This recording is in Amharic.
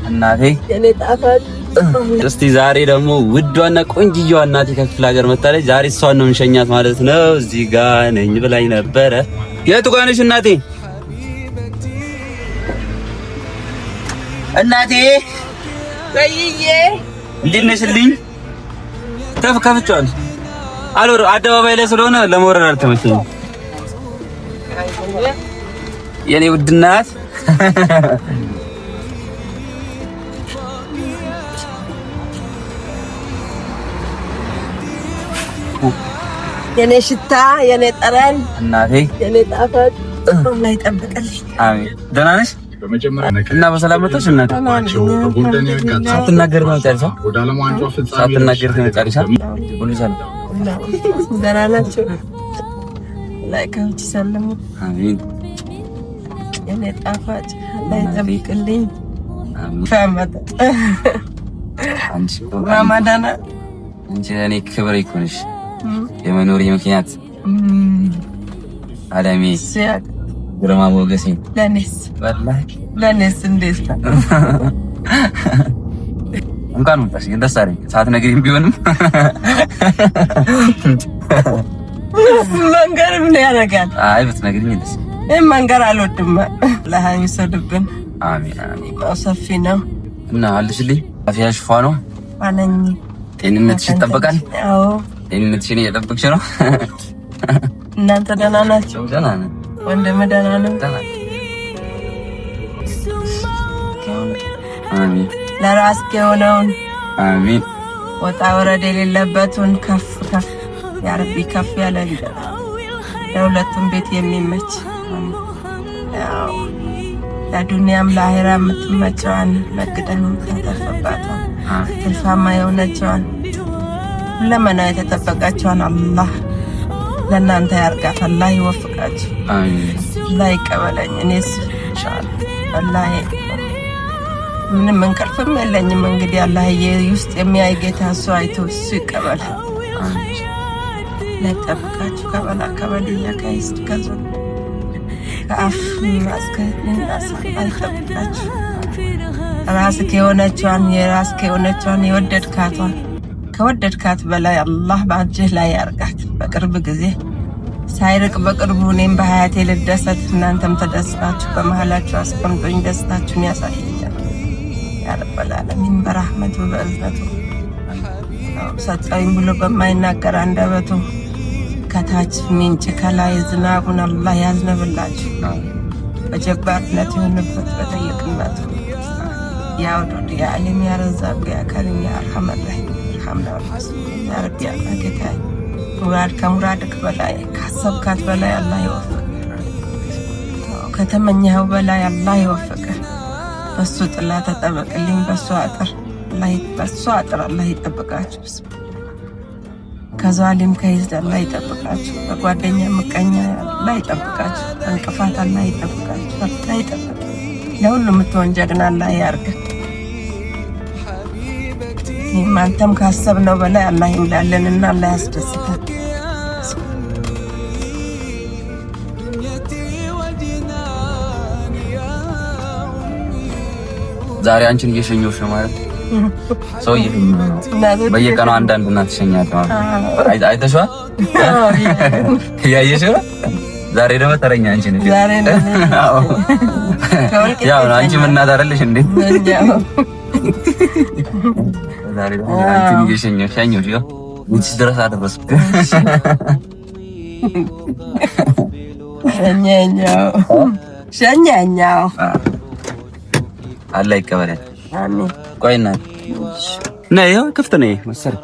እናቴ የኔ ጣፋጭ እስቲ ዛሬ ደግሞ ውዷና ቆንጅዬዋ እናቴ ከክፍለ ሀገር መጣለች። ዛሬ እሷን ነው የምንሸኛት ማለት ነው። እዚህ ጋር ነኝ ብላኝ ነበረ። የቱ ጋር ነሽ እናቴ? እናቴ ወይዬ እንዴት ነሽልኝ? ከፍቻለሁ። አሎር አደባባይ ላይ ስለሆነ ለመወረር አልተመቸኝም። የኔ ውድ እናት የኔ ሽታ የኔ ጠረን እናቴ የኔ ጣፋጭ ላይ ጠብቀልኝ። አሜን። ደህና ነሽ? እና በሰላም መጣሽ እናቴ? ሳትናገር ነው ጨርሳ? ሳትናገር ነው ጨርሳ? ሁሉ ሰላም ደህና ናቸው? ላይ ከውጭ ሰላም። አሜን። የኔ ጣፋጭ ላይ ጠብቀልኝ። ማማዳና አንቺ ለኔ ክብር ይኩንሽ። የመኖር ምክንያት አለሜ ግርማ ሞገሴ ለኔስ እንዴት ነው? እንኳን መጣሽ። ግን ደስ አለኝ ሳትነግሪኝ ቢሆንም መንገር ምን ያደርጋል? አይ ብትነግሪኝ ደስ መንገር አልወድም። ለሃይ ሰድብን። አሜን አሜን። ሰፊ ነው እና አልሽልኝ አፍያሽ ፏ ነው ማነኝ? ጤንነትሽ ይጠበቃል? አዎ ጤንነትሽን እየጠበቅሽ ነው? እናንተ ደህና ናችሁ? ደህና ነን። ወንድም ደህና ነው? አሜን። ለራስህ የሆነውን አሜን። ወጣ ወረድ የሌለበትን ከፍ ከፍ ያረቢ ከፍ ያለ ለሁለቱም ቤት የሚመች ያው ለዱንያም ለአኺራ የምትመቸዋን ነግደን ተተፈባታን ትርፋማ የሆነችዋን ለመና የተጠበቃችኋን አላህ ለእናንተ ያርጋት። አላህ ይወፍቃችሁ። አሜን። አላህ ይቀበለኝ። እኔስ ኢንሻአላህ አላህ ምንም እንቅልፍም የለኝም። እንግዲህ አላህዬ ውስጥ የሚያይ ጌታ እሱ አይቶ እሱ ይቀበል። አሜን። ለጠብቃችሁ ከበላ ከበልያ ከይስት ከዞ ከአፍ ማስከኝ አይጠብቃችሁ። ራስህ የሆነችዋን የወደድካቷን ከወደድካት በላይ አላህ በእጅህ ላይ ያርጋት። በቅርብ ጊዜ ሳይርቅ በቅርቡ እኔም በሀያቴ ልደሰት እናንተም ተደስታችሁ በመሃላችሁ አስቀምጦኝ ደስታችሁን ያሳየኛል። ያ ረበል ዓለሚን በረህመቱ በእዝነቱ ሰጠኝ ብሎ በማይናገር አንደበቱ ከታች ምንጭ ከላይ ዝናቡን አላህ ያዝነብላችሁ። በጀባርነት የሆነበት በትልቅነቱ ያ ወዱድ ያ ዓሊም ያ ረዛቅ ያ ከሪም ያ አርሐም ረሒም ያ ረቢ አላህ ሙራድ ከሙራድክ በላይ ካሰብካት በላይ አላህ ይወፍቅ። ከተመኘኸው በላይ አላህ ይወፍቅ። በሱ ጥላ ተጠበቅልኝ። በሱ አጥር አላህ ይጠብቃችሁ። ከዛሊም ከይዝ አላህ ይጠብቃችሁ። በጓደኛ ምቀኛ አላህ ይጠብቃችሁ። እንቅፋት አላህ ይጠብቃችሁ። አላህ ይጠብቅ። ለሁሉ የምትሆን ጀግና አላህ ያርግ። አንተም ካሰብነው በላይ አላህ ይምላልንና አላህ ያስደስተን። ዛሬ አንቺን እየሸኘሁሽ ነው ማለት ሰው በየቀኑ አንዳንድ እናት ተሸኛት ማለት አይተሽዋል? ያየሽው ዛሬ ደግሞ ተረኛ አንቺ ነሽ። ዛሬ ነው ያው አንቺ ምን እናት አይደለሽ እንዴ? ዛሬ ደግሞ አንቺን እየሸኘሁሽ ያው ውጭ ድረስ አደረስኩ። ሸኛኛው አላህ ይቀበላል። አሜን። ቆይና ነይ ክፍት ነይ መሰለኝ